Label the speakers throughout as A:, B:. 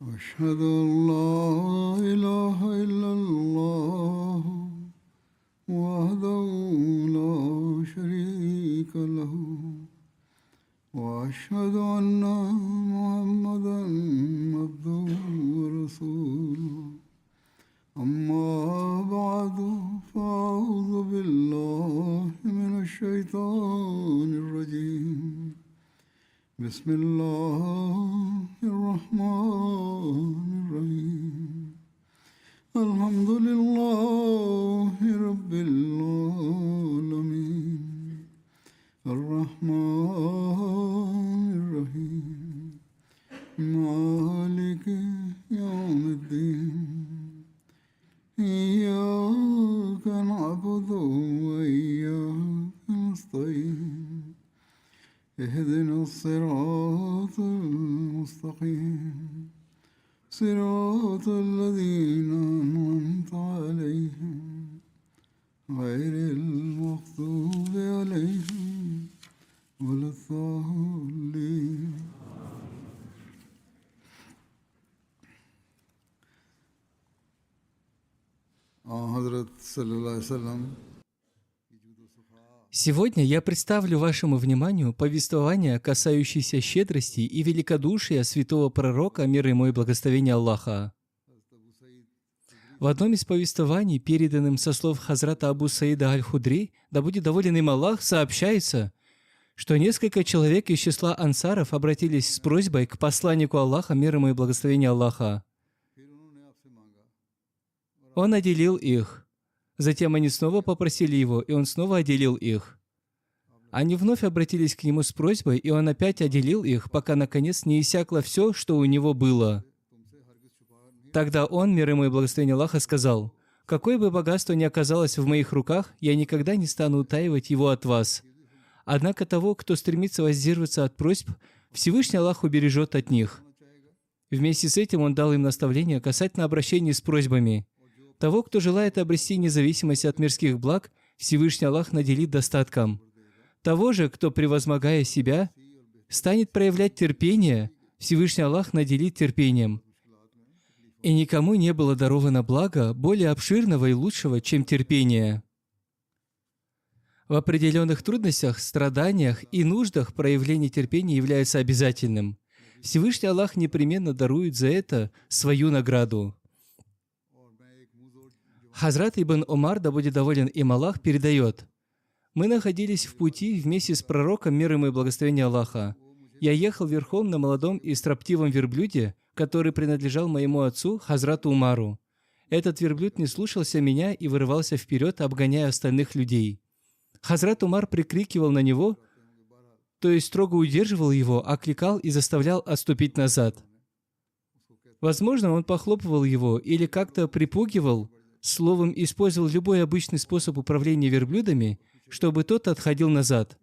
A: أشهد أن لا إله إلا الله وحده لا شريك له وأشهد أن محمدا عبده ورسوله أما بعد فأعوذ بالله من الشيطان الرجيم بسم الله الرحمن الرحيم الحمد لله رب العالمين الرحمن الرحيم مالك يوم الدين إياك نعبد وإياك نستعين اهدنا الصراط المستقيم صراط الذين أنعمت عليهم غير المغضوب عليهم ولا الضالين. حضرت صلی اللہ علیہ وسلم
B: Сегодня я представлю вашему вниманию повествование, касающееся щедрости и великодушия святого пророка, мир ему и благословения Аллаха. В одном из повествований, переданным со слов Хазрата Абу Саида Аль-Худри, да будет доволен им Аллах, сообщается, что несколько человек из числа ансаров обратились с просьбой к посланнику Аллаха, мир ему и благословения Аллаха. Он отделил их. Затем они снова попросили его, и он снова отделил их. Они вновь обратились к нему с просьбой, и он опять отделил их, пока наконец не иссякло все, что у него было. Тогда он, мир ему и благословение Аллаха, сказал: «Какое бы богатство ни оказалось в моих руках, я никогда не стану утаивать его от вас. Однако того, кто стремится воздерживаться от просьб, Всевышний Аллах убережет от них». Вместе с этим он дал им наставление касательно обращения с просьбами. Того, кто желает обрести независимость от мирских благ, Всевышний Аллах наделит достатком. Того же, кто, превозмогая себя, станет проявлять терпение, Всевышний Аллах наделит терпением. И никому не было даровано благо более обширного и лучшего, чем терпение. В определенных трудностях, страданиях и нуждах проявление терпения является обязательным. Всевышний Аллах непременно дарует за это свою награду. Хазрат Ибн Умар, да будет доволен им Аллах, передает: «Мы находились в пути вместе с пророком, мир ему и благословение Аллаха. Я ехал верхом на молодом и строптивом верблюде, который принадлежал моему отцу, Хазрату Умару. Этот верблюд не слушался меня и вырывался вперед, обгоняя остальных людей. Хазрат Умар прикрикивал на него, то есть строго удерживал его, окликал и заставлял отступить назад. Возможно, он похлопывал его или как-то припугивал, словом, использовал любой обычный способ управления верблюдами, чтобы тот отходил назад.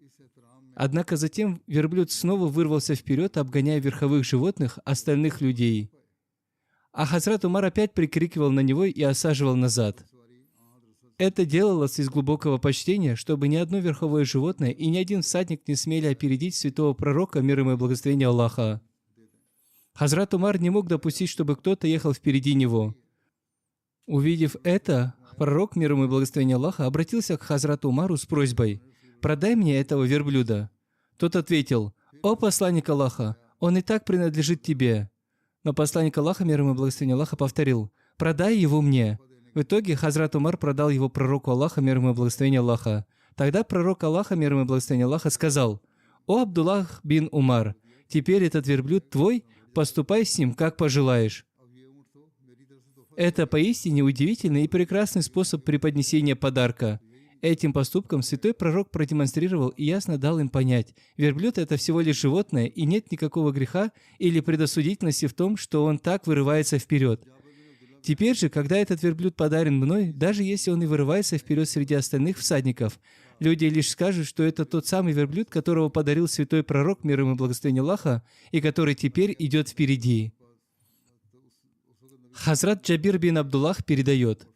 B: Однако затем верблюд снова вырвался вперед, обгоняя верховых животных, остальных людей. А Хазрат Умар опять прикрикивал на него и осаживал назад. Это делалось из глубокого почтения, чтобы ни одно верховое животное и ни один всадник не смели опередить святого пророка, мир ему и благословение Аллаха. Хазрат Умар не мог допустить, чтобы кто-то ехал впереди него. Увидев это, пророк, мир ему и благословение Аллаха, обратился к Хазрату Умару с просьбой: «Продай мне этого верблюда». Тот ответил: «О посланник Аллаха, он и так принадлежит тебе». Но посланник Аллаха, мир ему и благословение Аллаха, повторил: «Продай его мне». В итоге Хазрат Умар продал его пророку Аллаха, мир ему и благословение Аллаха. Тогда пророк Аллаха, мир ему и благословение Аллаха, сказал: «О Абдуллах бин Умар, теперь этот верблюд твой, поступай с ним, как пожелаешь». Это поистине удивительный и прекрасный способ преподнесения подарка. Этим поступком святой пророк продемонстрировал и ясно дал им понять: верблюд – это всего лишь животное, и нет никакого греха или предосудительности в том, что он так вырывается вперед. Теперь же, когда этот верблюд подарен мной, даже если он и вырывается вперед среди остальных всадников, люди лишь скажут, что это тот самый верблюд, которого подарил святой пророк, мир ему и благословение Аллаха, и который теперь идет впереди. Хазрат Джабир бин Абдуллах передает: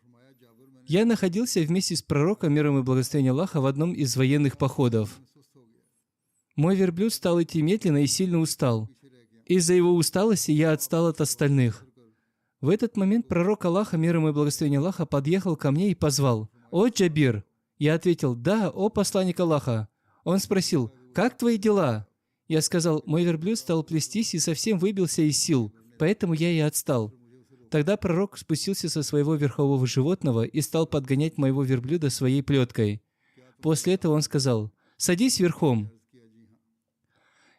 B: «Я находился вместе с пророком, мир ему и благословение Аллаха, в одном из военных походов. Мой верблюд стал идти медленно и сильно устал. Из-за его усталости я отстал от остальных. В этот момент пророк Аллаха, мир ему и благословение Аллаха, подъехал ко мне и позвал: «О, Джабир!» Я ответил: «Да, о посланник Аллаха». Он спросил: «Как твои дела?» Я сказал: «Мой верблюд стал плестись и совсем выбился из сил, поэтому я и отстал». Тогда пророк спустился со своего верхового животного и стал подгонять моего верблюда своей плеткой. После этого он сказал: «Садись верхом».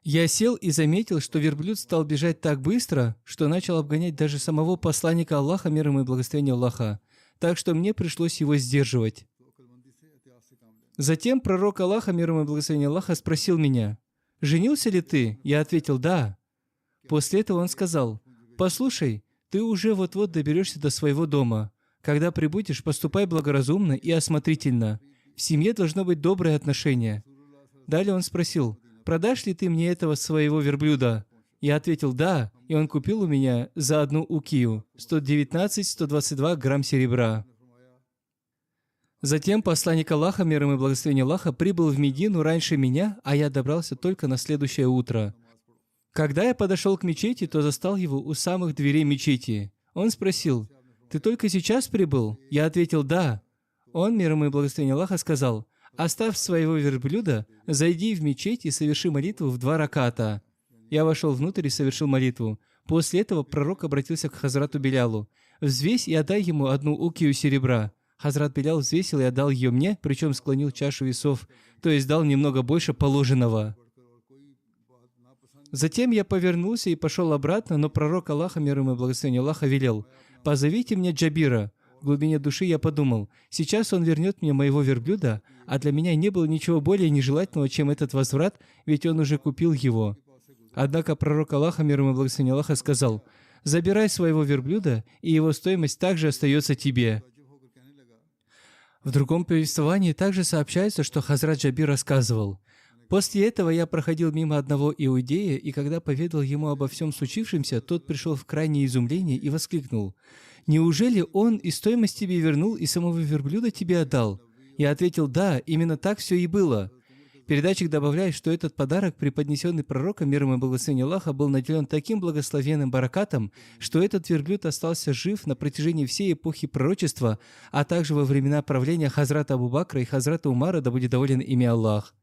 B: Я сел и заметил, что верблюд стал бежать так быстро, что начал обгонять даже самого посланника Аллаха, мир ему и благословение Аллаха, так что мне пришлось его сдерживать. Затем пророк Аллаха, мир ему и благословение Аллаха, спросил меня: «Женился ли ты?» Я ответил: «Да». После этого он сказал: «Послушай, ты уже вот-вот доберешься до своего дома. Когда прибудешь, поступай благоразумно и осмотрительно. В семье должно быть доброе отношение». Далее он спросил: «Продашь ли ты мне этого своего верблюда?» Я ответил: «Да», и он купил у меня за одну укию 119-122 грамм серебра. Затем посланник Аллаха, мир ему и благословение Аллаха, прибыл в Медину раньше меня, а я добрался только на следующее утро. Когда я подошел к мечети, то застал его у самых дверей мечети. Он спросил: «Ты только сейчас прибыл?» Я ответил: «Да». Он, мир ему и благословение Аллаха, сказал: «Оставь своего верблюда, зайди в мечеть и соверши молитву в 2 раката». Я вошел внутрь и совершил молитву. После этого пророк обратился к Хазрату Билялу: «Взвесь и отдай ему одну укию серебра». Хазрат Билял взвесил и отдал ее мне, причем склонил чашу весов, то есть дал немного больше положенного. Затем я повернулся и пошел обратно, но пророк Аллаха, мир ему и благословение Аллаха, велел: «Позовите мне Джабира». В глубине души я подумал: сейчас он вернет мне моего верблюда, а для меня не было ничего более нежелательного, чем этот возврат, ведь он уже купил его. Однако пророк Аллаха, мир ему и благословение Аллаха, сказал: «Забирай своего верблюда, и его стоимость также остается тебе». В другом повествовании также сообщается, что Хазрат Джабир рассказывал: «После этого я проходил мимо одного иудея, и когда поведал ему обо всем случившемся, тот пришел в крайнее изумление и воскликнул: „Неужели он и стоимость тебе вернул, и самого верблюда тебе отдал?“ Я ответил: „Да, именно так все и было“. Передатчик добавляет, что этот подарок, преподнесенный пророком, мир ему и благословение Аллаха, был наделен таким благословенным баракатом, что этот верблюд остался жив на протяжении всей эпохи пророчества, а также во времена правления Хазрата Абу Бакра и Хазрата Умара, да будет доволен ими Аллах.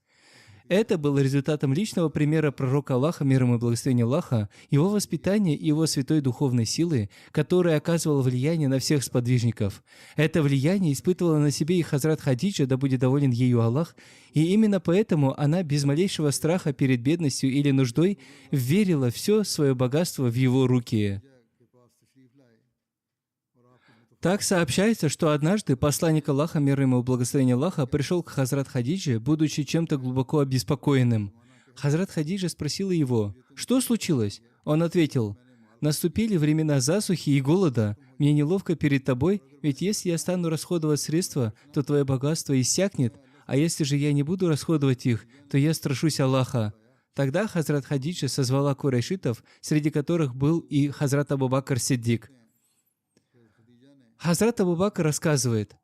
B: Это было результатом личного примера пророка Аллаха, мир ему и благословение Аллаха, его воспитания и его святой духовной силы, которая оказывала влияние на всех сподвижников. Это влияние испытывала на себе и Хазрат Хадиджа, да будет доволен ею Аллах, и именно поэтому она без малейшего страха перед бедностью или нуждой верила все свое богатство в его руки. Так сообщается, что однажды посланник Аллаха, мир ему и благословение Аллаха, пришел к Хазрат Хадидже, будучи чем-то глубоко обеспокоенным. Хазрат Хадиджа спросила его: «Что случилось?» Он ответил: «Наступили времена засухи и голода. Мне неловко перед тобой, ведь если я стану расходовать средства, то твое богатство иссякнет, а если же я не буду расходовать их, то я страшусь Аллаха». Тогда Хазрат Хадиджа созвала курайшитов, среди которых был и Хазрат Абу Бакр Сиддик. Хазрат Абу Бакр рассказывает: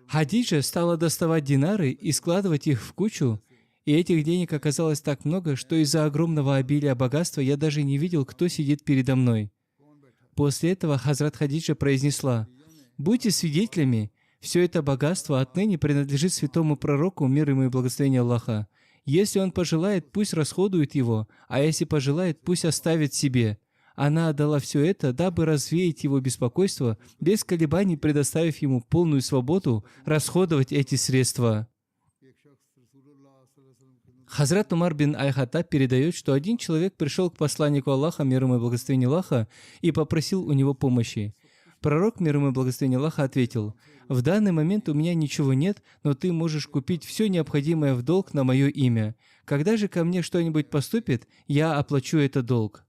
B: «Хадиджа стала доставать динары и складывать их в кучу, и этих денег оказалось так много, что из-за огромного обилия богатства я даже не видел, кто сидит передо мной». После этого Хазрат Хадиджа произнесла: «Будьте свидетелями, все это богатство отныне принадлежит святому пророку, мир ему и благословение Аллаха. Если он пожелает, пусть расходует его, а если пожелает, пусть оставит себе». Она отдала все это, дабы развеять его беспокойство, без колебаний предоставив ему полную свободу расходовать эти средства. Хазрат Умар бин Аль-Хаттаб передает, что один человек пришел к посланнику Аллаха, мир ему и благословение Аллаха, и попросил у него помощи. Пророк, мир ему и благословение Аллаха, ответил: «В данный момент у меня ничего нет, но ты можешь купить все необходимое в долг на мое имя. Когда же ко мне что-нибудь поступит, я оплачу этот долг».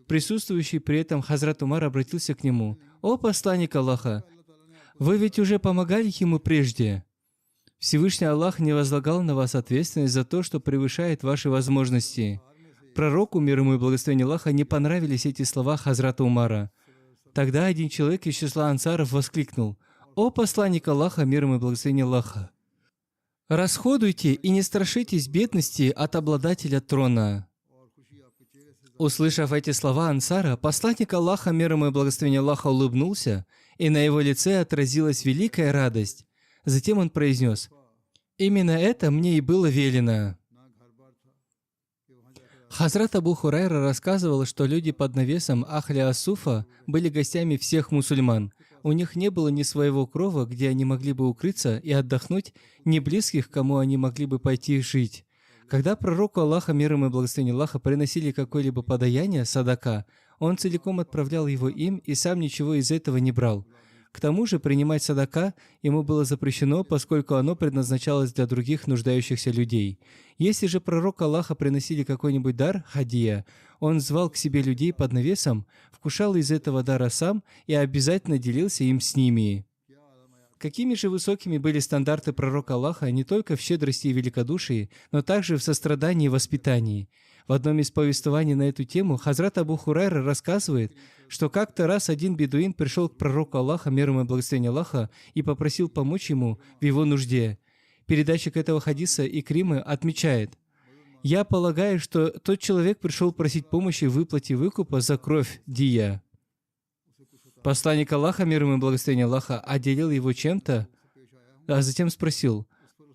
B: Присутствующий при этом Хазрат Умар обратился к нему: «О посланник Аллаха, вы ведь уже помогали ему прежде. Всевышний Аллах не возлагал на вас ответственность за то, что превышает ваши возможности». Пророку, мир ему и благословение Аллаха, не понравились эти слова Хазрата Умара. Тогда один человек из числа ансаров воскликнул: «О посланник Аллаха, мир ему и благословение Аллаха, расходуйте и не страшитесь бедности от обладателя трона». Услышав эти слова Ансара, посланник Аллаха, мир ему и благословение Аллаха, улыбнулся, и на его лице отразилась великая радость. Затем он произнес: «Именно это мне и было велено». Хазрат Абу Хурайра рассказывал, что люди под навесом Ахли Ас-Суфа были гостями всех мусульман. У них не было ни своего крова, где они могли бы укрыться и отдохнуть, ни близких, к кому они могли бы пойти жить. Когда пророку Аллаха, мир ему и благословение Аллаха, приносили какое-либо подаяние, садака, он целиком отправлял его им и сам ничего из этого не брал. К тому же принимать садака ему было запрещено, поскольку оно предназначалось для других нуждающихся людей. Если же пророку Аллаха приносили какой-нибудь дар, хадия, он звал к себе людей под навесом, вкушал из этого дара сам и обязательно делился им с ними. Какими же высокими были стандарты пророка Аллаха не только в щедрости и великодушии, но также в сострадании и воспитании. В одном из повествований на эту тему Хазрат Абу Хурайра рассказывает, что как-то раз один бедуин пришел к пророку Аллаха, мир ему и благословение Аллаха, и попросил помочь ему в его нужде. Передатчик этого хадиса Икримы отмечает: «Я полагаю, что тот человек пришел просить помощи в выплате выкупа за кровь дия». Посланник Аллаха, мир ему и благословение Аллаха, отделил его чем-то, а затем спросил: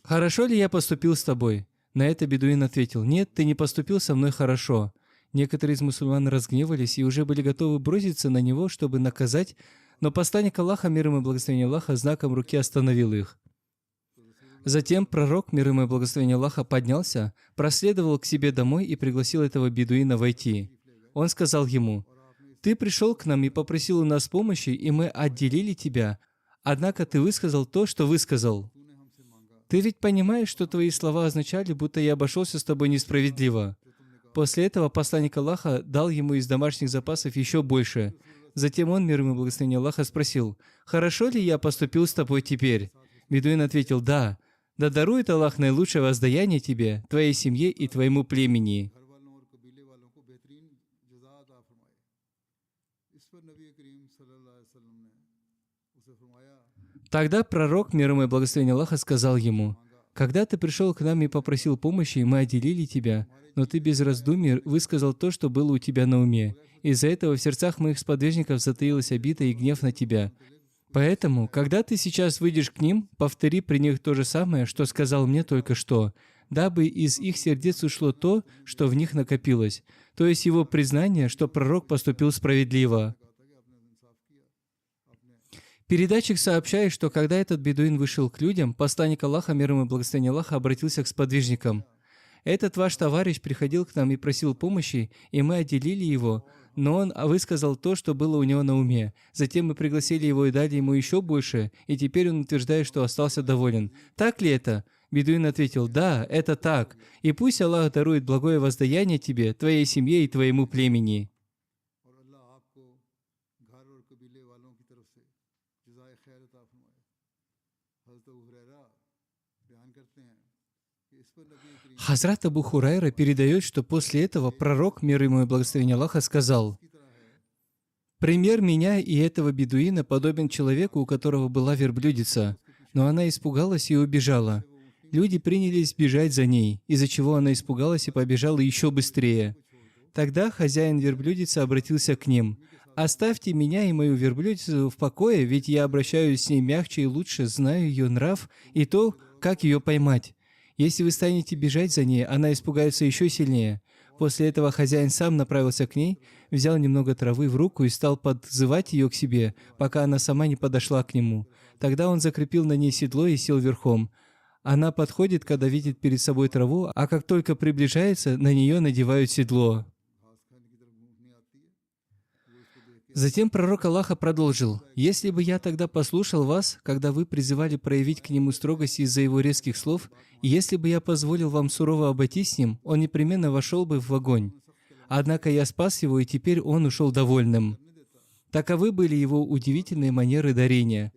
B: «Хорошо ли я поступил с тобой?» На это бедуин ответил: «Нет, ты не поступил со мной хорошо». Некоторые из мусульман разгневались и уже были готовы броситься на него, чтобы наказать, но посланник Аллаха, мир ему и благословение Аллаха, знаком руки остановил их. Затем пророк, мир ему и благословение Аллаха, поднялся, проследовал к себе домой и пригласил этого бедуина войти. Он сказал ему: «Ты пришел к нам и попросил у нас помощи, и мы отделили тебя, однако ты высказал то, что высказал. Ты ведь понимаешь, что твои слова означали, будто я обошелся с тобой несправедливо». После этого посланник Аллаха дал ему из домашних запасов еще больше. Затем он, мир ему и благословение Аллаха, спросил: «Хорошо ли я поступил с тобой теперь?» Бедуин ответил: «Да. Да дарует Аллах наилучшее воздаяние тебе, твоей семье и твоему племени». Тогда пророк, мир ему и благословение Аллаха, сказал ему: «Когда ты пришел к нам и попросил помощи, мы отделили тебя, но ты без раздумий высказал то, что было у тебя на уме. Из-за этого в сердцах моих сподвижников затаилась обида и гнев на тебя. Поэтому, когда ты сейчас выйдешь к ним, повтори при них то же самое, что сказал мне только что, дабы из их сердец ушло то, что в них накопилось, то есть его признание, что пророк поступил справедливо». Передатчик сообщает, что когда этот бедуин вышел к людям, посланник Аллаха, мир ему и благословение Аллаха, обратился к сподвижникам: «Этот ваш товарищ приходил к нам и просил помощи, и мы отделили его, но он высказал то, что было у него на уме. Затем мы пригласили его и дали ему еще больше, и теперь он утверждает, что остался доволен. Так ли это?» Бедуин ответил: «Да, это так, и пусть Аллах дарует благое воздаяние тебе, твоей семье и твоему племени». Хазрат Абу Хурайра передает, что после этого пророк, мир ему и благословение Аллаха, сказал: «Пример меня и этого бедуина подобен человеку, у которого была верблюдица, но она испугалась и убежала. Люди принялись бежать за ней, из-за чего она испугалась и побежала еще быстрее. Тогда хозяин верблюдицы обратился к ним: «Оставьте меня и мою верблюдицу в покое, ведь я обращаюсь с ней мягче и лучше, знаю ее нрав и то, как ее поймать. Если вы станете бежать за ней, она испугается еще сильнее». После этого хозяин сам направился к ней, взял немного травы в руку и стал подзывать ее к себе, пока она сама не подошла к нему. Тогда он закрепил на ней седло и сел верхом. Она подходит, когда видит перед собой траву, а как только приближается, на нее надевают седло. Затем пророк Аллаха продолжил: «Если бы я тогда послушал вас, когда вы призывали проявить к нему строгость из-за его резких слов, и если бы я позволил вам сурово обойтись с ним, он непременно вошел бы в огонь. Однако я спас его, и теперь он ушел довольным». Таковы были его удивительные манеры дарения.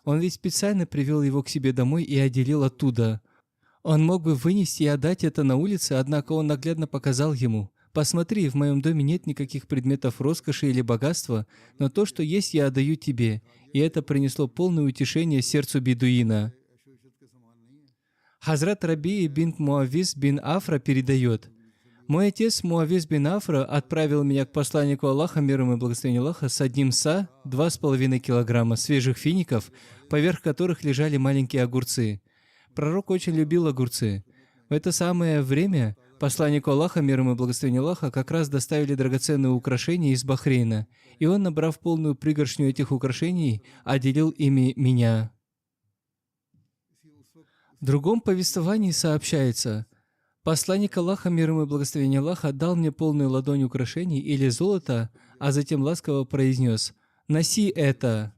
B: Он ведь специально привел его к себе домой и отделил оттуда. Он мог бы вынести и отдать это на улице, однако он наглядно показал ему: «Посмотри, в моем доме нет никаких предметов роскоши или богатства, но то, что есть, я отдаю тебе». И это принесло полное утешение сердцу бедуина. Хазрат Раби бин Муавиз бин Афра передает: Мой отец Муавиз бин Афра отправил меня к посланнику Аллаха, мир ему и благословение Аллаха, с одним са, 2,5 килограмма свежих фиников, поверх которых лежали маленькие огурцы. Пророк очень любил огурцы. В это самое время посланнику Аллаха, мир ему и благословение Аллаха, как раз доставили драгоценные украшения из Бахрейна, и он, набрав полную пригоршню этих украшений, отделил ими меня. В другом повествовании сообщается, посланник Аллаха, мир ему и благословение Аллаха, дал мне полную ладонь украшений или золота, а затем ласково произнес: «Носи это».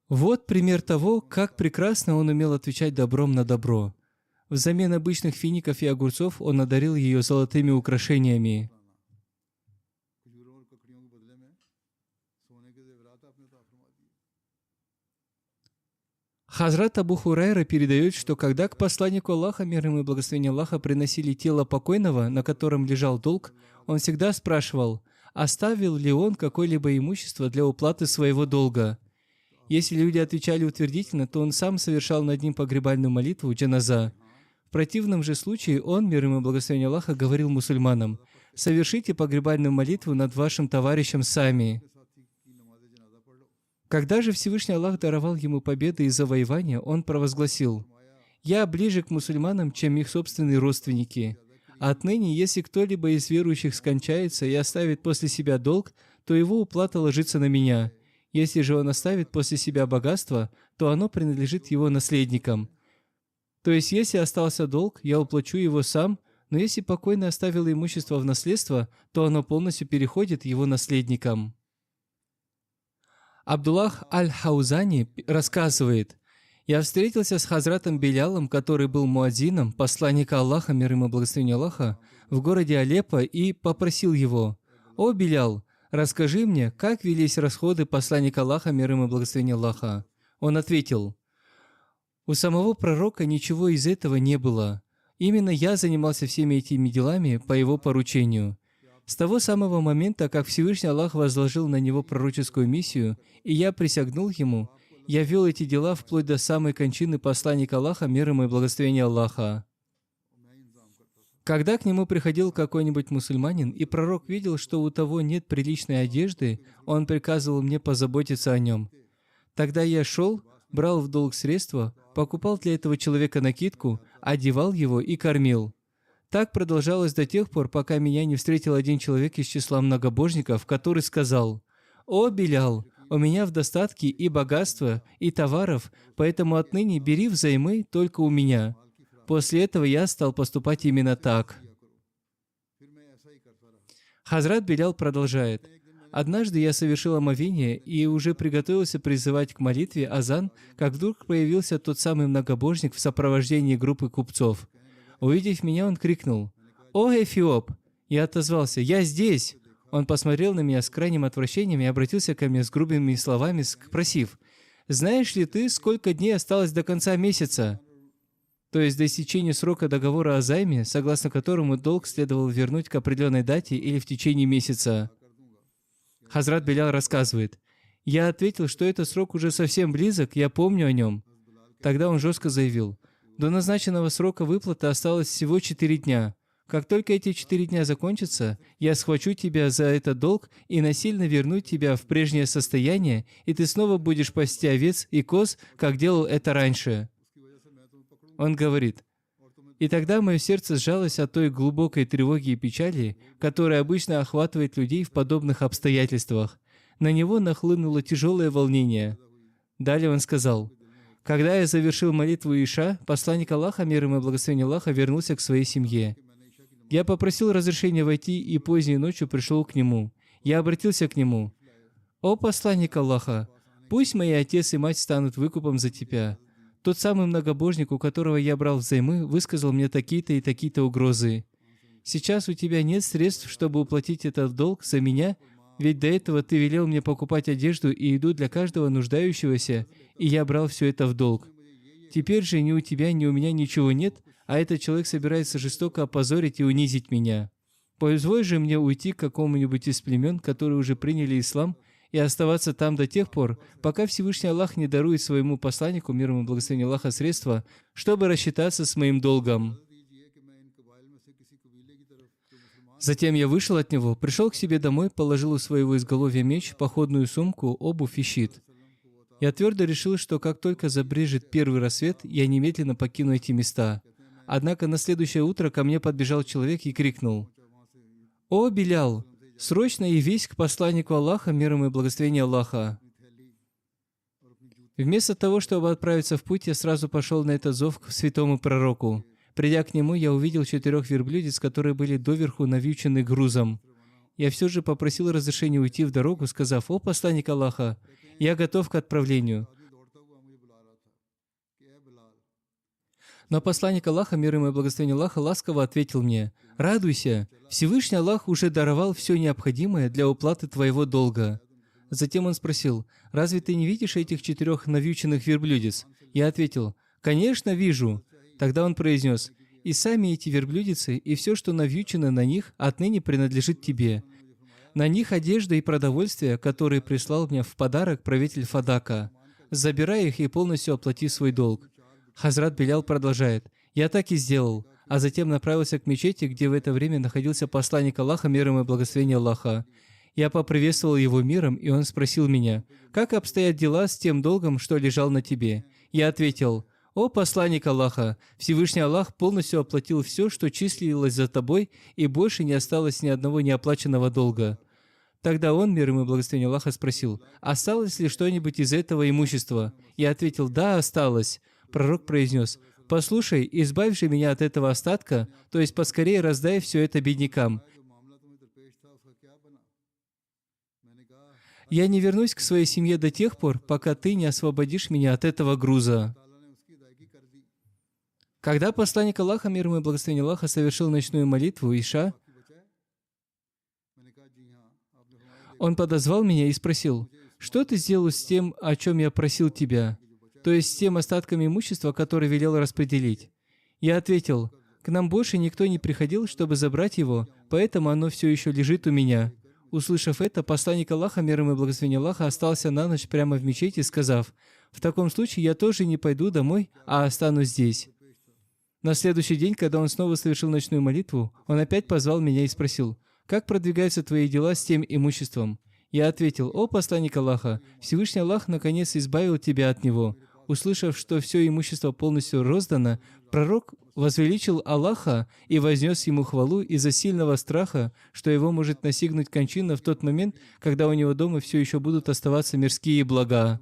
B: Вот пример того, как прекрасно он умел отвечать добром на добро. Взамен обычных фиников и огурцов он одарил ее золотыми украшениями. Хазрат Абу Хурайра передает, что когда к посланнику Аллаха, мир ему и благословение Аллаха, приносили тело покойного, на котором лежал долг, он всегда спрашивал, оставил ли он какое-либо имущество для уплаты своего долга. Если люди отвечали утвердительно, то он сам совершал над ним погребальную молитву джаназа. В противном же случае он, мир ему и благословение Аллаха, говорил мусульманам: «Совершите погребальную молитву над вашим товарищем сами». Когда же Всевышний Аллах даровал ему победы и завоевания, он провозгласил: «Я ближе к мусульманам, чем их собственные родственники. Отныне, если кто-либо из верующих скончается и оставит после себя долг, то его уплата ложится на меня. Если же он оставит после себя богатство, то оно принадлежит его наследникам. То есть, если остался долг, я уплачу его сам, но если покойный оставил имущество в наследство, то оно полностью переходит его наследникам». Абдуллах аль-Хаузани рассказывает: «Я встретился с Хазратом Билялом, который был муадзином посланника Аллаха, мир ему и благословение Аллаха, в городе Алеппо, и попросил его: «О, Билял, расскажи мне, как велись расходы посланника Аллаха, мир ему и благословение Аллаха». Он ответил: «У самого пророка ничего из этого не было. Именно я занимался всеми этими делами по его поручению. С того самого момента, как Всевышний Аллах возложил на него пророческую миссию, и я присягнул ему, я вел эти дела вплоть до самой кончины посланника Аллаха, мир ему и благословение Аллаха». Когда к нему приходил какой-нибудь мусульманин, и пророк видел, что у того нет приличной одежды, он приказывал мне позаботиться о нем. Тогда я шел, брал в долг средства, покупал для этого человека накидку, одевал его и кормил. Так продолжалось до тех пор, пока меня не встретил один человек из числа многобожников, который сказал: «О, Билял, у меня в достатке и богатства, и товаров, поэтому отныне бери взаймы только у меня». После этого я стал поступать именно так. Хазрат Билял продолжает: «Однажды я совершил омовение и уже приготовился призывать к молитве азан, как вдруг появился тот самый многобожник в сопровождении группы купцов. Увидев меня, он крикнул: «О, Эфиоп!» Я отозвался: «Я здесь!» Он посмотрел на меня с крайним отвращением и обратился ко мне с грубыми словами, спросив: «Знаешь ли ты, сколько дней осталось до конца месяца?» То есть до истечения срока договора о займе, согласно которому долг следовало вернуть к определенной дате или в течение месяца. Хазрат Билял рассказывает: «Я ответил, что этот срок уже совсем близок, я помню о нем». Тогда он жестко заявил: «До назначенного срока выплаты осталось всего 4 дня. Как только эти 4 дня закончатся, я схвачу тебя за этот долг и насильно верну тебя в прежнее состояние, и ты снова будешь пасти овец и коз, как делал это раньше». Он говорит: «И тогда мое сердце сжалось от той глубокой тревоги и печали, которая обычно охватывает людей в подобных обстоятельствах. На него нахлынуло тяжелое волнение». Далее он сказал: «Когда я завершил молитву Иша, посланник Аллаха, мир ему и благословение Аллаха, вернулся к своей семье. Я попросил разрешения войти и поздней ночью пришел к нему. Я обратился к нему: «О посланник Аллаха, пусть мои отец и мать станут выкупом за тебя. Тот самый многобожник, у которого я брал взаймы, высказал мне такие-то и такие-то угрозы. Сейчас у тебя нет средств, чтобы уплатить этот долг за меня, ведь до этого ты велел мне покупать одежду и еду для каждого нуждающегося, и я брал все это в долг. Теперь же ни у тебя, ни у меня ничего нет, а этот человек собирается жестоко опозорить и унизить меня. Позволь же мне уйти к какому-нибудь из племен, которые уже приняли ислам, и оставаться там до тех пор, пока Всевышний Аллах не дарует своему посланнику, мир ему и благословение Аллаха, средства, чтобы рассчитаться с моим долгом. Затем я вышел от него, пришел к себе домой, положил у своего изголовья меч, походную сумку, обувь и щит. Я твердо решил, что как только забрежет первый рассвет, я немедленно покину эти места. Однако на следующее утро ко мне подбежал человек и крикнул: «О, Билял, срочно явись к посланнику Аллаха, мир ему и благословение Аллаха!» Вместо того, чтобы отправиться в путь, я сразу пошел на этот зов к святому пророку. Придя к нему, я увидел 4 верблюдец, которые были доверху навьючены грузом. Я все же попросил разрешения уйти в дорогу, сказав: «О, посланник Аллаха, я готов к отправлению». Но посланник Аллаха, мир ему и благословение Аллаха, ласково ответил мне: «Радуйся, Всевышний Аллах уже даровал все необходимое для уплаты твоего долга». Затем он спросил: «Разве ты не видишь этих 4 навьюченных верблюдец?» Я ответил: «Конечно, вижу». Тогда он произнес: «И сами эти верблюдицы, и все, что навьючено на них, отныне принадлежит тебе. На них одежда и продовольствие, которые прислал мне в подарок правитель Фадака. Забирай их и полностью оплати свой долг». Хазрат Билял продолжает: «Я так и сделал», а затем направился к мечети, где в это время находился посланник Аллаха, мир ему и благословение Аллаха. Я поприветствовал его миром, и он спросил меня: «Как обстоят дела с тем долгом, что лежал на тебе?» Я ответил: «О, посланник Аллаха, Всевышний Аллах полностью оплатил все, что числилось за тобой, и больше не осталось ни одного неоплаченного долга». Тогда он, мир ему и благословение Аллаха, спросил: «Осталось ли что-нибудь из этого имущества?» Я ответил: «Да, осталось». Пророк произнес: «Послушай, избавь же меня от этого остатка, то есть поскорее раздай все это беднякам. Я не вернусь к своей семье до тех пор, пока ты не освободишь меня от этого груза». Когда посланник Аллаха, мир ему и благословение Аллаха, совершил ночную молитву Иша, он подозвал меня и спросил: «Что ты сделал с тем, о чем я просил тебя?» То есть с тем остатком имущества, который велел распределить. Я ответил: «К нам больше никто не приходил, чтобы забрать его, поэтому оно все еще лежит у меня». Услышав это, посланник Аллаха, мир ему и благословение Аллаха, остался на ночь прямо в мечети, сказав: «В таком случае я тоже не пойду домой, а останусь здесь». На следующий день, когда он снова совершил ночную молитву, он опять позвал меня и спросил: «Как продвигаются твои дела с тем имуществом?» Я ответил: «О, посланник Аллаха, Всевышний Аллах наконец избавил тебя от него». Услышав, что все имущество полностью роздано, пророк возвеличил Аллаха и вознес ему хвалу из-за сильного страха, что его может настигнуть кончина в тот момент, когда у него дома все еще будут оставаться мирские блага.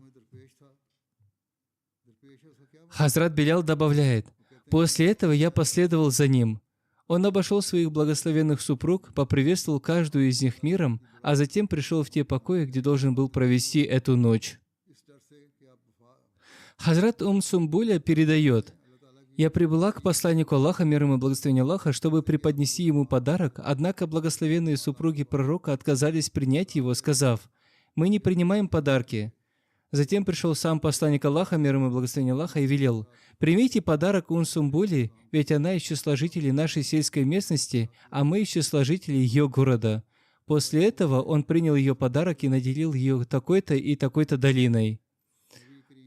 B: Хазрат Билял добавляет: «После этого я последовал за ним. Он обошел своих благословенных супруг, поприветствовал каждую из них миром, а затем пришел в те покои, где должен был провести эту ночь». Хазрат Сумбуля передает: «Я прибыла к посланнику Аллаха, мир ему и благословение Аллаха, чтобы преподнести ему подарок, однако благословенные супруги пророка отказались принять его, сказав: „Мы не принимаем подарки“. Затем пришел сам посланник Аллаха, мир ему и благословение Аллаха, и велел: «Примите подарок Сумбули, ведь она из числа жителей нашей сельской местности, а мы из числа жителей ее города». После этого он принял ее подарок и наделил ее такой-то и такой-то долиной.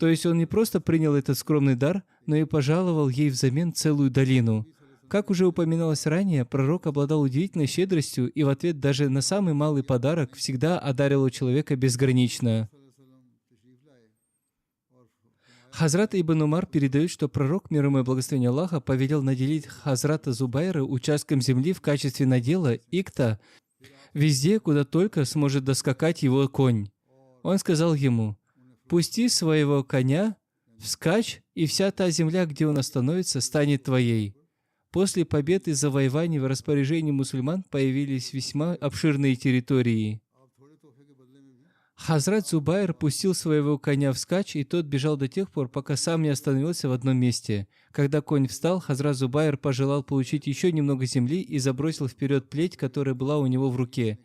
B: То есть он не просто принял этот скромный дар, но и пожаловал ей взамен целую долину. Как уже упоминалось ранее, пророк обладал удивительной щедростью и в ответ даже на самый малый подарок всегда одаривал человека безгранично. Хазрат Ибн Умар передает, что пророк, мир ему и благословение Аллаха, повелел наделить Хазрата Зубайра участком земли в качестве надела икта везде, куда только сможет доскакать его конь. Он сказал ему: «Пусти своего коня, вскачь, и вся та земля, где он остановится, станет твоей». После побед и завоеваний в распоряжении мусульман появились весьма обширные территории. Хазрат Зубайр пустил своего коня вскачь, и тот бежал до тех пор, пока сам не остановился в одном месте. Когда конь встал, Хазрат Зубайр пожелал получить еще немного земли и забросил вперед плеть, которая была у него в руке.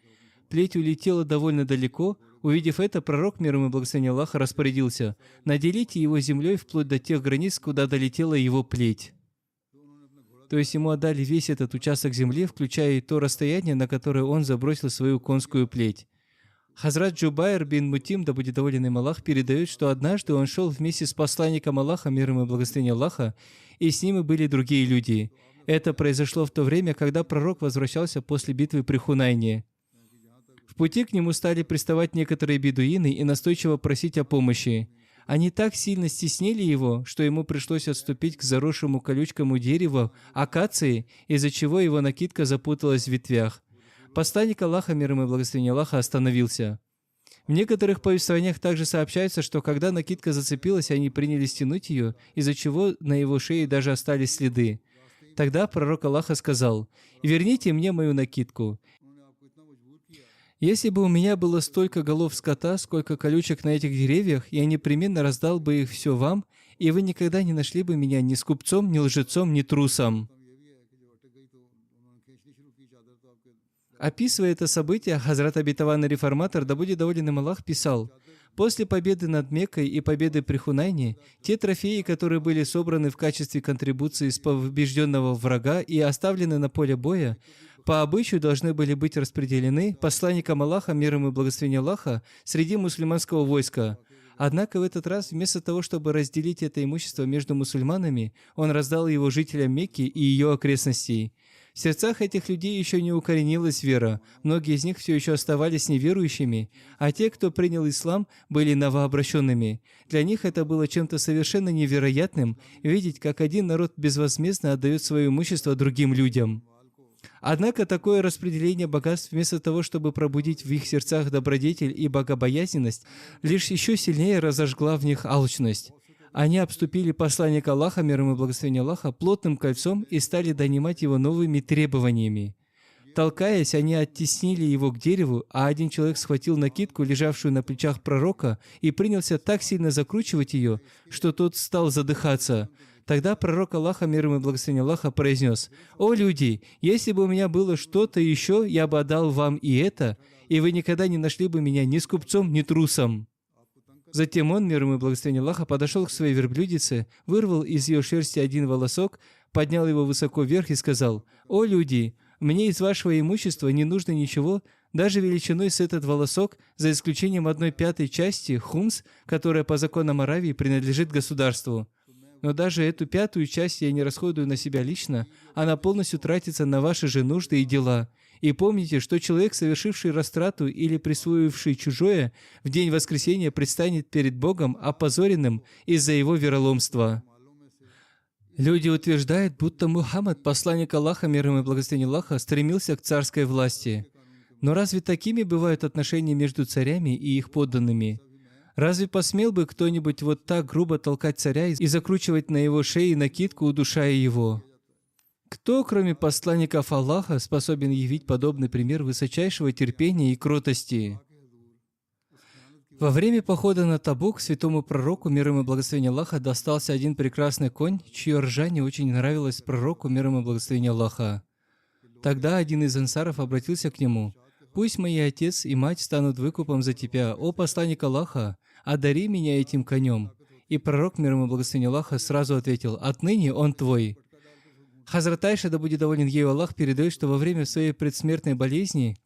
B: Плеть улетела довольно далеко. Увидев это, пророк, мир ему и благословение Аллаха, распорядился: «Наделите его землей вплоть до тех границ, куда долетела его плеть». То есть ему отдали весь этот участок земли, включая и то расстояние, на которое он забросил свою конскую плеть. Хазрат Джубайр бин Мутим, да будет доволен им Аллах, передает, что однажды он шел вместе с посланником Аллаха, мир ему и благословение Аллаха, и с ними были другие люди. Это произошло в то время, когда пророк возвращался после битвы при Хунайне. В пути к нему стали приставать некоторые бедуины и настойчиво просить о помощи. Они так сильно стеснили его, что ему пришлось отступить к заросшему колючкому дереву акации, из-за чего его накидка запуталась в ветвях. Посланник Аллаха, мир ему и благословение Аллаха, остановился. В некоторых повествованиях также сообщается, что когда накидка зацепилась, они принялись тянуть ее, из-за чего на его шее даже остались следы. Тогда пророк Аллаха сказал: «Верните мне мою накидку. Если бы у меня было столько голов скота, сколько колючек на этих деревьях, я непременно раздал бы их все вам, и вы никогда не нашли бы меня ни скупцом, ни лжецом, ни трусом». Описывая это событие, Хазрат Обетованный Реформатор, да будет доволен им Аллах, писал: «После победы над Меккой и победы при Хунайне, те трофеи, которые были собраны в качестве контрибуции с побежденного врага и оставлены на поле боя, по обычаю должны были быть распределены посланником Аллаха, мир ему и благословение Аллаха, среди мусульманского войска. Однако в этот раз, вместо того, чтобы разделить это имущество между мусульманами, он раздал его жителям Мекки и ее окрестностей. В сердцах этих людей еще не укоренилась вера, многие из них все еще оставались неверующими, а те, кто принял ислам, были новообращенными. Для них это было чем-то совершенно невероятным видеть, как один народ безвозмездно отдает свое имущество другим людям. Однако такое распределение богатств, вместо того, чтобы пробудить в их сердцах добродетель и богобоязненность, лишь еще сильнее разожгла в них алчность. Они обступили посланника Аллаха, мир ему и благословение Аллаха, плотным кольцом и стали донимать его новыми требованиями. Толкаясь, они оттеснили его к дереву, а один человек схватил накидку, лежавшую на плечах пророка, и принялся так сильно закручивать ее, что тот стал задыхаться. Тогда пророк Аллаха, мир ему и благословение Аллаха, произнес: «О люди, если бы у меня было что-то еще, я бы отдал вам и это, и вы никогда не нашли бы меня ни скупцом, ни трусом». Затем он, мир ему и благословение Аллаха, подошел к своей верблюдице, вырвал из ее шерсти один волосок, поднял его высоко вверх и сказал: «О люди, мне из вашего имущества не нужно ничего, даже величиной с этот волосок, за исключением 1/5 части, хумс, которая по законам Аравии принадлежит государству. Но даже эту 1/5 часть я не расходую на себя лично, она полностью тратится на ваши же нужды и дела. И помните, что человек, совершивший растрату или присвоивший чужое, в день воскресения предстанет перед Богом опозоренным из-за его вероломства». Люди утверждают, будто Мухаммад, посланник Аллаха, мир ему и благословение Аллаха, стремился к царской власти. Но разве такими бывают отношения между царями и их подданными? Разве посмел бы кто-нибудь вот так грубо толкать царя и закручивать на его шее накидку, удушая его? Кто, кроме посланников Аллаха, способен явить подобный пример высочайшего терпения и кротости? Во время похода на Табук святому пророку, мир ему и благословение Аллаха, достался один прекрасный конь, чье ржание очень нравилось пророку, мир ему и благословение Аллаха. Тогда один из ансаров обратился к нему: «Пусть мои отец и мать станут выкупом за тебя, о посланник Аллаха, одари меня этим конем». И пророк, мир ему и благословение Аллаха, сразу ответил: «Отныне он твой». Хазрат Айша, да будет доволен ею Аллах, передает, что во время своей предсмертной болезни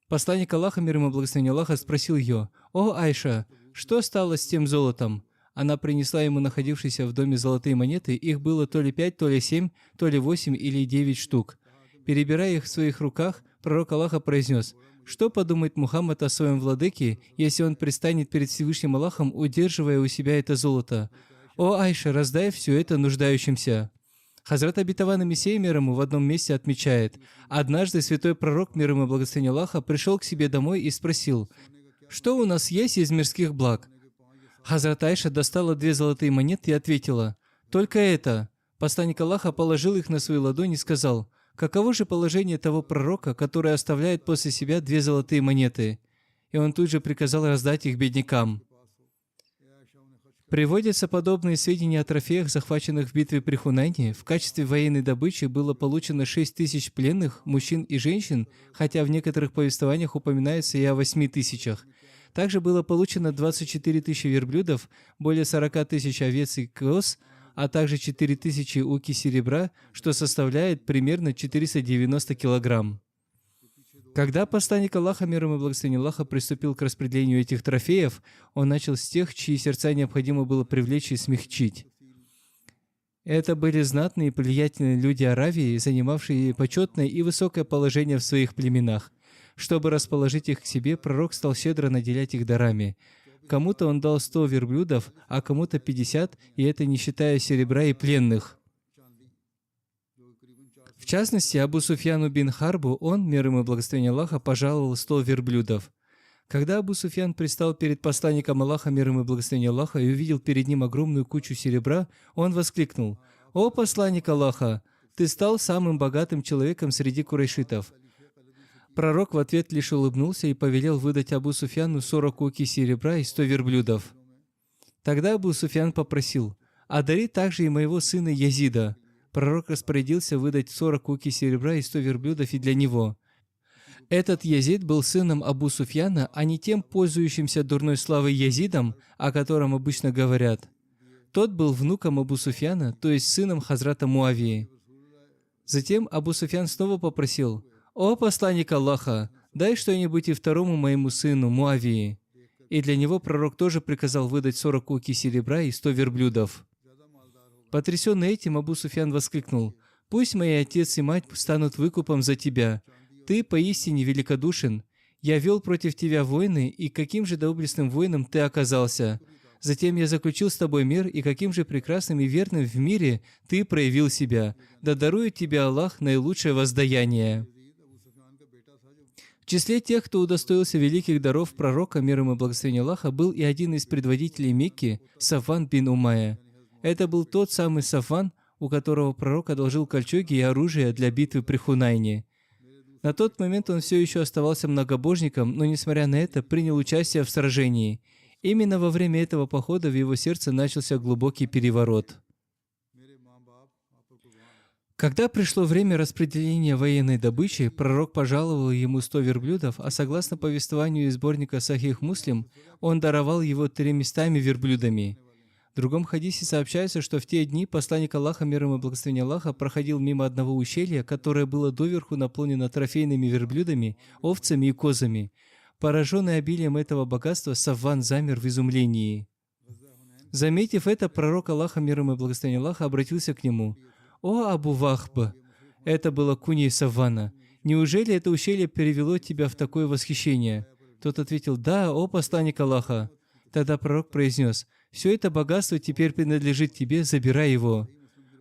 B: посланник Аллаха, мир ему и благословение Аллаха, спросил ее: «О, Айша, что стало с тем золотом?» Она принесла ему находившиеся в доме золотые монеты, их было то ли 5, то ли 7, то ли 8 или 9 штук. Перебирая их в своих руках, пророк Аллаха произнес: «Что подумает Мухаммад о своем владыке, если он предстанет перед Всевышним Аллахом, удерживая у себя это золото? О, Айша, раздай все это нуждающимся». Хазрат Обетованный Мессия, мир ему, в одном месте отмечает: однажды святой пророк, мир ему и благословение Аллаха, пришел к себе домой и спросил: «Что у нас есть из мирских благ?» Хазрат Айша достала 2 золотые монеты и ответила: «Только это». Посланник Аллаха положил их на свою ладонь и сказал: «Каково же положение того пророка, который оставляет после себя 2 золотые монеты?» И он тут же приказал раздать их беднякам. Приводятся подобные сведения о трофеях, захваченных в битве при Хунайне. В качестве военной добычи было получено 6000 пленных, мужчин и женщин, хотя в некоторых повествованиях упоминается и о 8000. Также было получено 24 000 верблюдов, более 40 000 овец и коз, а также 4000 уки серебра, что составляет примерно 490 килограмм. Когда посланник Аллаха, мир ему и благословение Аллаха, приступил к распределению этих трофеев, он начал с тех, чьи сердца необходимо было привлечь и смягчить. Это были знатные и влиятельные люди Аравии, занимавшие почетное и высокое положение в своих племенах. Чтобы расположить их к себе, пророк стал щедро наделять их дарами. Кому-то он дал 100 верблюдов, а кому-то 50, и это не считая серебра и пленных. В частности, Абу Суфьяну бин Харбу он, мир ему и благословение Аллаха, пожаловал 100 верблюдов. Когда Абу Суфьян предстал перед посланником Аллаха, мир ему и благословение Аллаха, и увидел перед ним огромную кучу серебра, он воскликнул: «О посланник Аллаха, ты стал самым богатым человеком среди курайшитов». Пророк в ответ лишь улыбнулся и повелел выдать Абу Суфьяну 40 уки серебра и 100 верблюдов. Тогда Абу Суфьян попросил: «Одари также и моего сына Язида». Пророк распорядился выдать 40 уки серебра и 100 верблюдов и для него. Этот Язид был сыном Абу Суфьяна, а не тем пользующимся дурной славой Язидом, о котором обычно говорят. Тот был внуком Абу Суфьяна, то есть сыном Хазрата Муавии. Затем Абу Суфьян снова попросил: «О посланник Аллаха, дай что-нибудь и второму моему сыну Муавии». И для него пророк тоже приказал выдать 40 уки серебра и 100 верблюдов. Потрясенный этим, Абу Суфьян воскликнул: «Пусть мои отец и мать станут выкупом за тебя. Ты поистине великодушен. Я вел против тебя войны, и каким же доблестным воином ты оказался. Затем я заключил с тобой мир, и каким же прекрасным и верным в мире ты проявил себя. Да дарует тебе Аллах наилучшее воздаяние». В числе тех, кто удостоился великих даров пророка, мир ему и благословение Аллаха, был и один из предводителей Мекки, Сафван бин Умайя. Это был тот самый Сафван, у которого пророк одолжил кольчуги и оружие для битвы при Хунайне. На тот момент он все еще оставался многобожником, но, несмотря на это, принял участие в сражении. Именно во время этого похода в его сердце начался глубокий переворот. Когда пришло время распределения военной добычи, пророк пожаловал ему 100 верблюдов, а согласно повествованию из сборника Сахих Муслим, он даровал его 300 верблюдами. В другом хадисе сообщается, что в те дни посланник Аллаха, мир ему и благословение Аллаха, проходил мимо одного ущелья, которое было доверху наполнено трофейными верблюдами, овцами и козами. Пораженный обилием этого богатства, Сафван замер в изумлении. Заметив это, пророк Аллаха, мир ему и благословение Аллаха, обратился к нему: «О Абу Вахба!» Это было куней Сафвана. «Неужели это ущелье перевело тебя в такое восхищение?» Тот ответил: «Да, о посланник Аллаха». Тогда пророк произнес: «Все это богатство теперь принадлежит тебе, забирай его».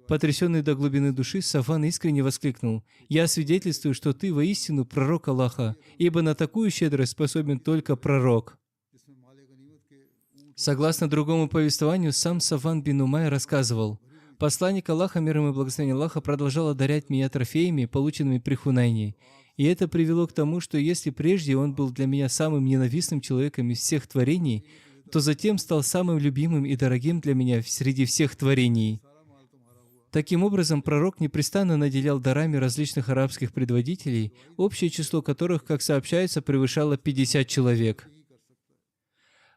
B: Потрясенный до глубины души, Сафван искренне воскликнул: «Я свидетельствую, что ты воистину пророк Аллаха, ибо на такую щедрость способен только пророк». Согласно другому повествованию, сам Сафван бин Умайя рассказывал: «Посланник Аллаха, мир ему и благословение Аллаха, продолжал одарять меня трофеями, полученными при Хунайне. И это привело к тому, что если прежде он был для меня самым ненавистным человеком из всех творений, то затем стал самым любимым и дорогим для меня среди всех творений». Таким образом, пророк непрестанно наделял дарами различных арабских предводителей, общее число которых, как сообщается, превышало 50 человек.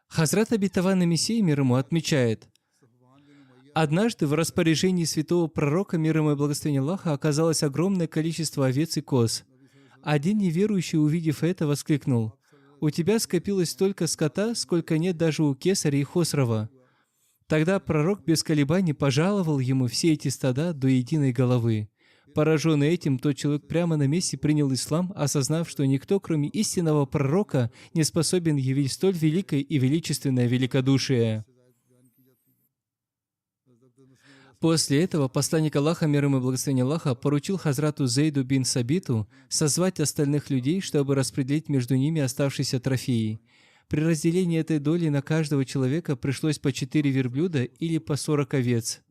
B: Хазрат обетованный Мессия, мир ему, отмечает: «Однажды в распоряжении святого пророка, мир ему и благословение Аллаха, оказалось огромное количество овец и коз. Один неверующий, увидев это, воскликнул: «У тебя скопилось столько скота, сколько нет даже у Кесаря и Хосрова». Тогда пророк без колебаний пожаловал ему все эти стада до единой головы. Пораженный этим, тот человек прямо на месте принял ислам, осознав, что никто, кроме истинного пророка, не способен явить столь великое и величественное великодушие. После этого посланник Аллаха, мир ему и благословение Аллаха, поручил Хазрату Зейду бин Сабиту созвать остальных людей, чтобы распределить между ними оставшиеся трофеи. При разделении этой доли на каждого человека пришлось по 4 верблюда или по 40 овец.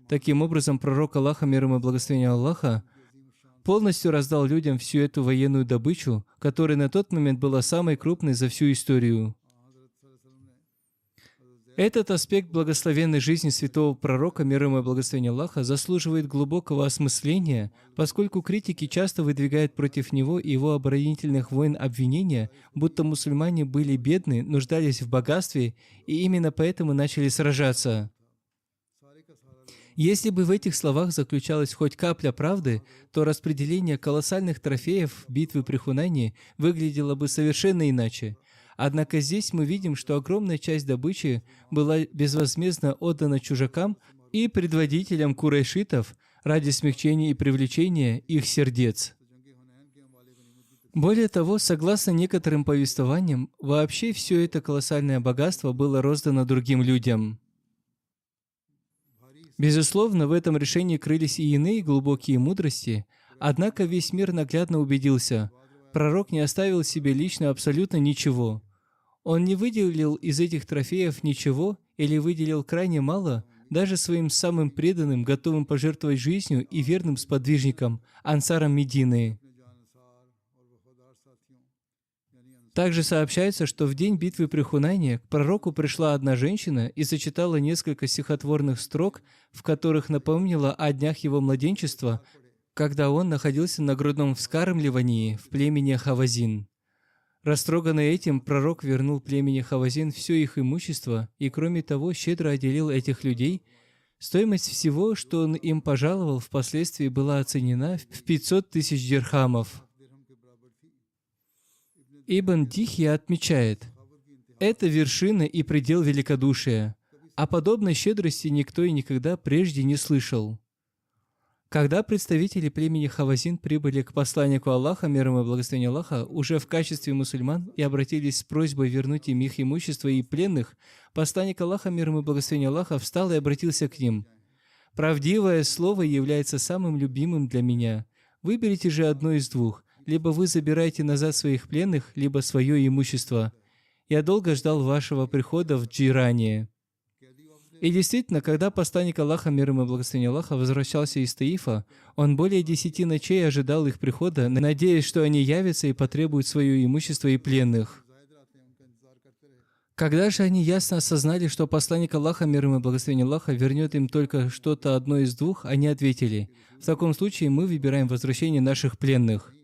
B: Таким образом, пророк Аллаха, мир ему и благословение Аллаха, полностью раздал людям всю эту военную добычу, которая на тот момент была самой крупной за всю историю. Этот аспект благословенной жизни святого пророка, мир ему и благословение Аллаха, заслуживает глубокого осмысления, поскольку критики часто выдвигают против него и его оборонительных войн обвинения, будто мусульмане были бедны, нуждались в богатстве и именно поэтому начали сражаться. Если бы в этих словах заключалась хоть капля правды, то распределение колоссальных трофеев битвы при Хунайне выглядело бы совершенно иначе. Однако здесь мы видим, что огромная часть добычи была безвозмездно отдана чужакам и предводителям курайшитов ради смягчения и привлечения их сердец. Более того, согласно некоторым повествованиям, вообще все это колоссальное богатство было роздано другим людям. Безусловно, в этом решении крылись и иные глубокие мудрости, однако весь мир наглядно убедился, пророк не оставил себе лично абсолютно ничего. Он не выделил из этих трофеев ничего или выделил крайне мало даже своим самым преданным, готовым пожертвовать жизнью и верным сподвижникам, ансарам Медины. Также сообщается, что в день битвы при Хунайне к пророку пришла одна женщина и зачитала несколько стихотворных строк, в которых напомнила о днях его младенчества, когда он находился на грудном вскармливании в племени Хавазин. Растроганный этим, пророк вернул племени Хавазин все их имущество и, кроме того, щедро отделил этих людей. Стоимость всего, что он им пожаловал, впоследствии была оценена в 500 тысяч дирхамов. Ибн Дихья отмечает, это вершина и предел великодушия. О подобной щедрости никто и никогда прежде не слышал. Когда представители племени Хавазин прибыли к посланнику Аллаха, мир ему и благословение Аллаха, уже в качестве мусульман и обратились с просьбой вернуть им их имущество и пленных, посланник Аллаха, мир ему и благословение Аллаха, встал и обратился к ним. «Правдивое слово является самым любимым для меня. Выберите же одно из двух. Либо вы забираете назад своих пленных, либо свое имущество. Я долго ждал вашего прихода в Джиране». И действительно, когда посланник Аллаха, мир ему и благословение Аллаха, возвращался из Таифа, он более 10 ночей ожидал их прихода, надеясь, что они явятся и потребуют свое имущество и пленных. Когда же они ясно осознали, что посланник Аллаха, мир ему и благословение Аллаха, вернет им только что-то одно из двух, они ответили: «В таком случае мы выбираем возвращение наших пленных».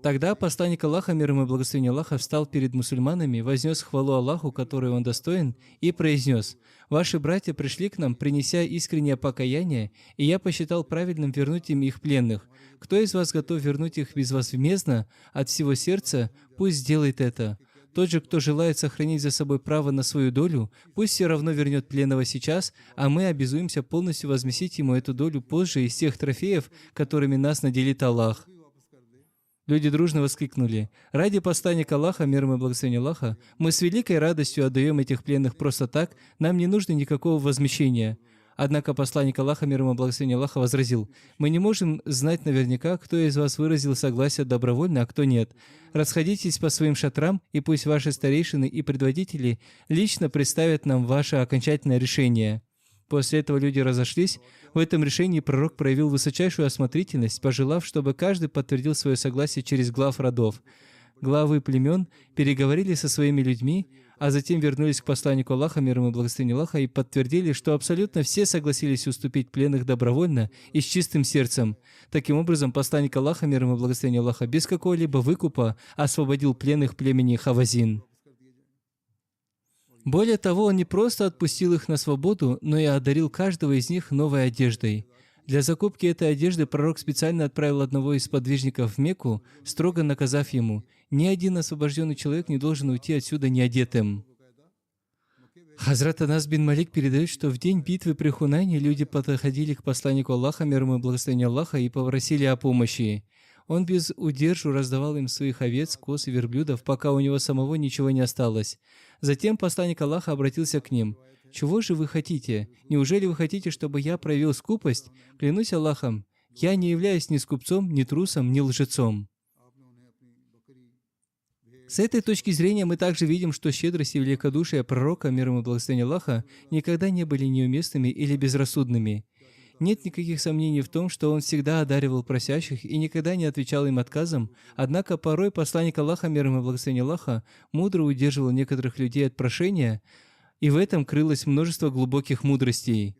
B: Тогда посланник Аллаха, мир ему и благословение Аллаха, встал перед мусульманами, вознес хвалу Аллаху, который он достоин, и произнес: «Ваши братья пришли к нам, принеся искреннее покаяние, и я посчитал правильным вернуть им их пленных. Кто из вас готов вернуть их безвозмездно, от всего сердца, пусть сделает это. Тот же, кто желает сохранить за собой право на свою долю, пусть все равно вернет пленного сейчас, а мы обязуемся полностью возместить ему эту долю позже из тех трофеев, которыми нас наделит Аллах». Люди дружно воскликнули: «Ради посланника Аллаха, мир ему и благословение Аллаха, мы с великой радостью отдаем этих пленных просто так, нам не нужно никакого возмещения». Однако посланник Аллаха, мир ему и благословение Аллаха, возразил: «Мы не можем знать наверняка, кто из вас выразил согласие добровольно, а кто нет. Расходитесь по своим шатрам, и пусть ваши старейшины и предводители лично представят нам ваше окончательное решение». После этого люди разошлись. В этом решении пророк проявил высочайшую осмотрительность, пожелав, чтобы каждый подтвердил свое согласие через глав родов. Главы племен переговорили со своими людьми, а затем вернулись к посланнику Аллаха, мир ему и благословение Аллаха, и подтвердили, что абсолютно все согласились уступить пленных добровольно и с чистым сердцем. Таким образом, посланник Аллаха, мир ему и благословение Аллаха, без какого-либо выкупа освободил пленных племени Хавазин. Более того, он не просто отпустил их на свободу, но и одарил каждого из них новой одеждой. Для закупки этой одежды пророк специально отправил одного из сподвижников в Мекку, строго наказав ему: «Ни один освобожденный человек не должен уйти отсюда неодетым». Хазрат Анас бин Малик передает, что в день битвы при Хунайне люди подходили к посланнику Аллаха, мир ему и благословение Аллаха, и попросили о помощи. Он без удержу раздавал им своих овец, коз и верблюдов, пока у него самого ничего не осталось. Затем посланник Аллаха обратился к ним: «Чего же вы хотите? Неужели вы хотите, чтобы я проявил скупость? Клянусь Аллахом, я не являюсь ни скупцом, ни трусом, ни лжецом». С этой точки зрения мы также видим, что щедрость и великодушие пророка, мир ему и благословение Аллаха, никогда не были неуместными или безрассудными. Нет никаких сомнений в том, что он всегда одаривал просящих и никогда не отвечал им отказом, однако порой посланник Аллаха, мир ему и благословение Аллаха, мудро удерживал некоторых людей от прошения, и в этом крылось множество глубоких мудростей.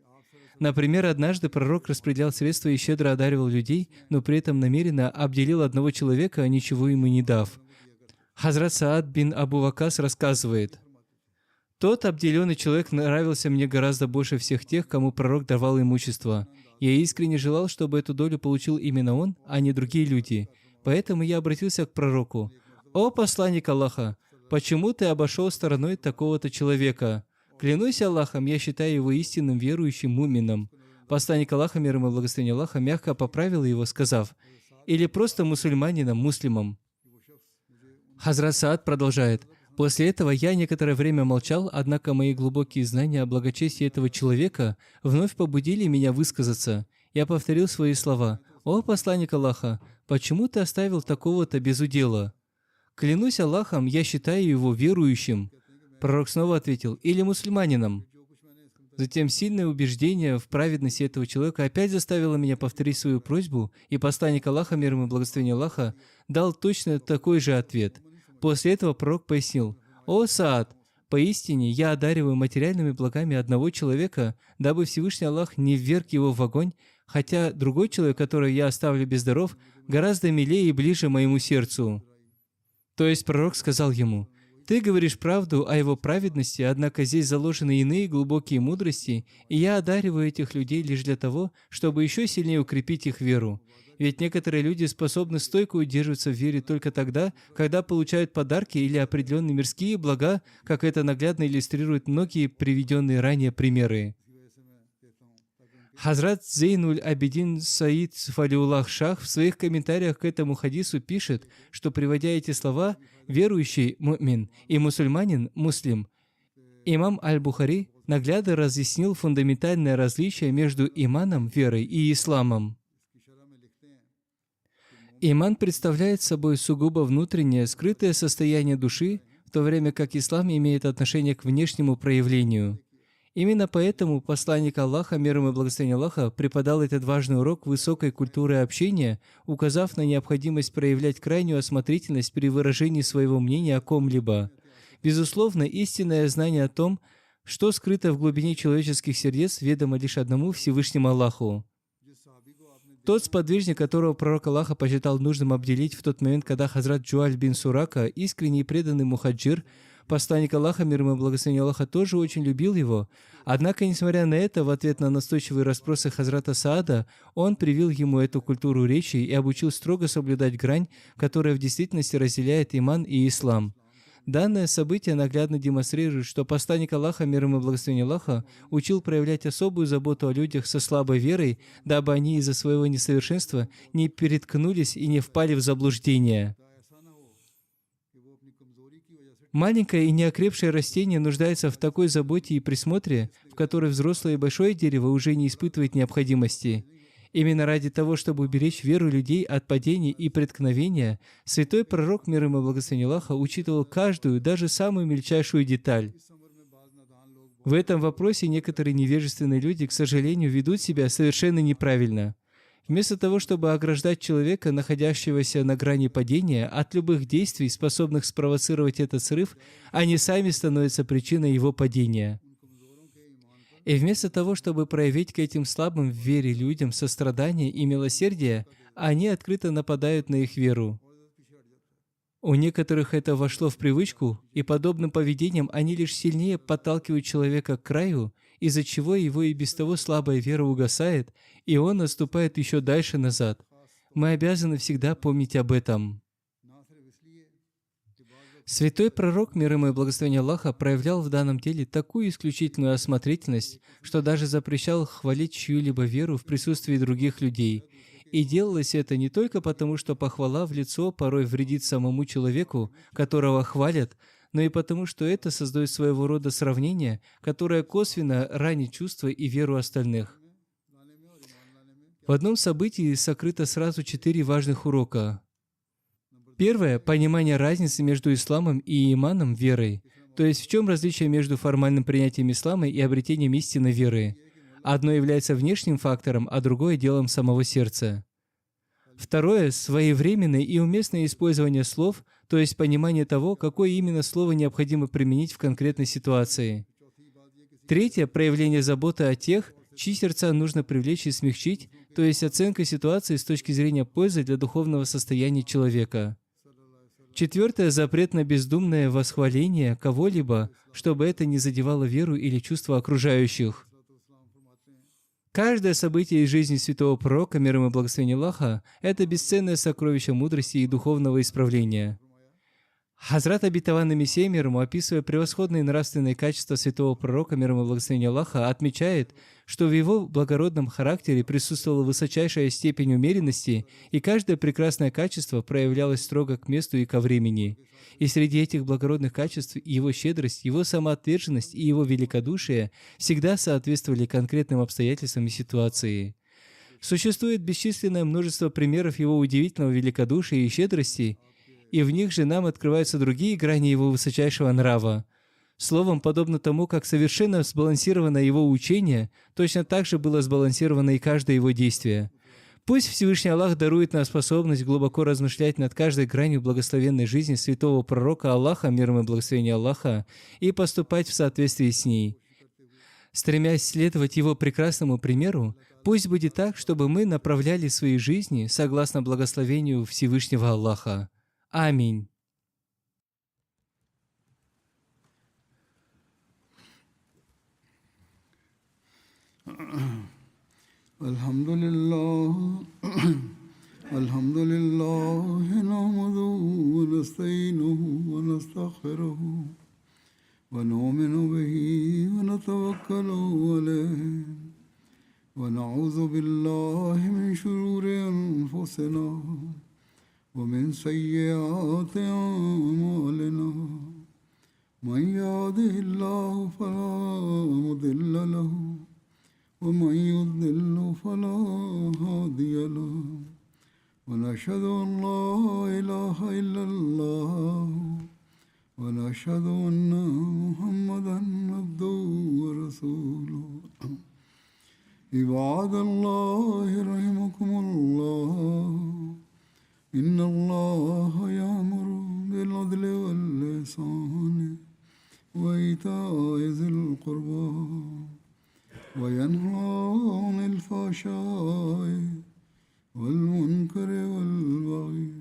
B: Например, однажды пророк распределял средства и щедро одаривал людей, но при этом намеренно обделил одного человека, ничего ему не дав. Хазрат Саад бин Абу Вакас рассказывает: Тот обделенный человек нравился мне гораздо больше всех тех, кому пророк давал имущество. Я искренне желал, чтобы эту долю получил именно он, а не другие люди. Поэтому я обратился к пророку. «О посланник Аллаха, почему ты обошел стороной такого-то человека? Клянусь Аллахом, я считаю его истинным верующим мумином». Посланник Аллаха, мир ему и благословение Аллаха, мягко поправил его, сказав, «Или просто мусульманином, муслимом». Хазрат Саад продолжает. «После этого я некоторое время молчал, однако мои глубокие знания о благочестии этого человека вновь побудили меня высказаться. Я повторил свои слова. «О посланник Аллаха, почему ты оставил такого-то без удела? Клянусь Аллахом, я считаю его верующим». Пророк снова ответил, «Или мусульманином». Затем сильное убеждение в праведности этого человека опять заставило меня повторить свою просьбу, и посланник Аллаха, мир ему и благословение Аллаха, дал точно такой же ответ. После этого пророк пояснил, «О Саад, поистине я одариваю материальными благами одного человека, дабы Всевышний Аллах не вверг его в огонь, хотя другой человек, которого я оставлю без даров, гораздо милее и ближе моему сердцу». То есть пророк сказал ему, «Ты говоришь правду о его праведности, однако здесь заложены иные глубокие мудрости, и я одариваю этих людей лишь для того, чтобы еще сильнее укрепить их веру. Ведь некоторые люди способны стойко удерживаться в вере только тогда, когда получают подарки или определенные мирские блага, как это наглядно иллюстрируют многие приведенные ранее примеры». Хазрат Зейнуль Абидин Саид Фалиуллах Шах в своих комментариях к этому хадису пишет, что, приводя эти слова, верующий мумин и мусульманин муслим, имам Аль-Бухари наглядно разъяснил фундаментальное различие между иманом, верой и исламом. Иман представляет собой сугубо внутреннее, скрытое состояние души, в то время как ислам имеет отношение к внешнему проявлению. Именно поэтому посланник Аллаха, мир ему и благословение Аллаха, преподал этот важный урок высокой культуры общения, указав на необходимость проявлять крайнюю осмотрительность при выражении своего мнения о ком-либо. Безусловно, истинное знание о том, что скрыто в глубине человеческих сердец, ведомо лишь одному Всевышнему Аллаху. Тот сподвижник, которого пророк Аллаха посчитал нужным обделить в тот момент, когда Хазрат Джуаль бин Сурака, искренний и преданный мухаджир, посланник Аллаха, мир ему и благословение Аллаха, тоже очень любил его. Однако, несмотря на это, в ответ на настойчивые расспросы Хазрата Саада, он привил ему эту культуру речи и обучил строго соблюдать грань, которая в действительности разделяет иман и ислам. Данное событие наглядно демонстрирует, что посланник Аллаха, мир ему и благословение Аллаха, учил проявлять особую заботу о людях со слабой верой, дабы они из-за своего несовершенства не переткнулись и не впали в заблуждение. Маленькое и неокрепшее растение нуждается в такой заботе и присмотре, в которой взрослое и большое дерево уже не испытывает необходимости. Именно ради того, чтобы уберечь веру людей от падений и преткновения, святой пророк, мир ему и благословение Аллаха, учитывал каждую, даже самую мельчайшую деталь. В этом вопросе некоторые невежественные люди, к сожалению, ведут себя совершенно неправильно. Вместо того, чтобы ограждать человека, находящегося на грани падения, от любых действий, способных спровоцировать этот срыв, они сами становятся причиной его падения. И вместо того, чтобы проявить к этим слабым в вере людям сострадание и милосердие, они открыто нападают на их веру. У некоторых это вошло в привычку, и подобным поведением они лишь сильнее подталкивают человека к краю, из-за чего его и без того слабая вера угасает, и он отступает еще дальше назад. Мы обязаны всегда помнить об этом. Святой пророк, мир ему и благословение Аллаха, проявлял в данном деле такую исключительную осмотрительность, что даже запрещал хвалить чью-либо веру в присутствии других людей. И делалось это не только потому, что похвала в лицо порой вредит самому человеку, которого хвалят, но и потому, что это создает своего рода сравнение, которое косвенно ранит чувства и веру остальных. В одном событии сокрыто сразу 4 важных урока. Первое – понимание разницы между исламом и иманом, верой. То есть в чем различие между формальным принятием ислама и обретением истинной веры. Одно является внешним фактором, а другое – делом самого сердца. Второе – своевременное и уместное использование слов, то есть понимание того, какое именно слово необходимо применить в конкретной ситуации. Третье – проявление заботы о тех, чьи сердца нужно привлечь и смягчить, то есть оценка ситуации с точки зрения пользы для духовного состояния человека. Четвертое — запрет на бездумное восхваление кого-либо, чтобы это не задевало веру или чувства окружающих. Каждое событие из жизни святого пророка, мир ему и благословение Аллаха, это бесценное сокровище мудрости и духовного исправления. Хазрат обетованный Мессия, мир ему, описывая превосходные нравственные качества святого пророка, мир ему и благословение Аллаха, отмечает, что в его благородном характере присутствовала высочайшая степень умеренности, и каждое прекрасное качество проявлялось строго к месту и ко времени. И среди этих благородных качеств его щедрость, его самоотверженность и его великодушие всегда соответствовали конкретным обстоятельствам и ситуации. Существует бесчисленное множество примеров его удивительного великодушия и щедрости, и в них же нам открываются другие грани его высочайшего нрава. Словом, подобно тому, как совершенно сбалансировано его учение, точно так же было сбалансировано и каждое его действие. Пусть Всевышний Аллах дарует нам способность глубоко размышлять над каждой гранью благословенной жизни святого пророка Аллаха, мир ему и благословение Аллаха, и поступать в соответствии с ней. Стремясь следовать его прекрасному примеру, пусть будет так, чтобы мы направляли свои жизни согласно благословению Всевышнего Аллаха. Аминь.
A: Alhamdulillah, alhamdulillah, nahmaduhu wa nasta'inuhu wa nastaghfiruhu wa nu'minu bihi wa natawakkalu alayhi wa na'udhu billahi min shururi anfusina wa min sayyiati a'malina. Man yahdihillahu fala mudilla lahu ومن يضلل فلا هادي له ونشهد أن لا إله إلا الله ونشهد أن محمدا عبده ورسوله عباد الله رحمكم الله إن الله يأمر بالعدل والإحسان وإيتاء ذي القربى وينهى عن الفحشاء والمنكر والبغي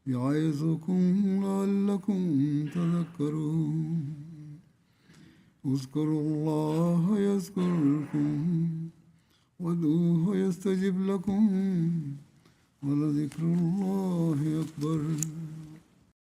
A: يعظكم لعلكم تذكرون اذكروا الله يذكركم وادعوه يستجب لكم ولذكر الله أكبر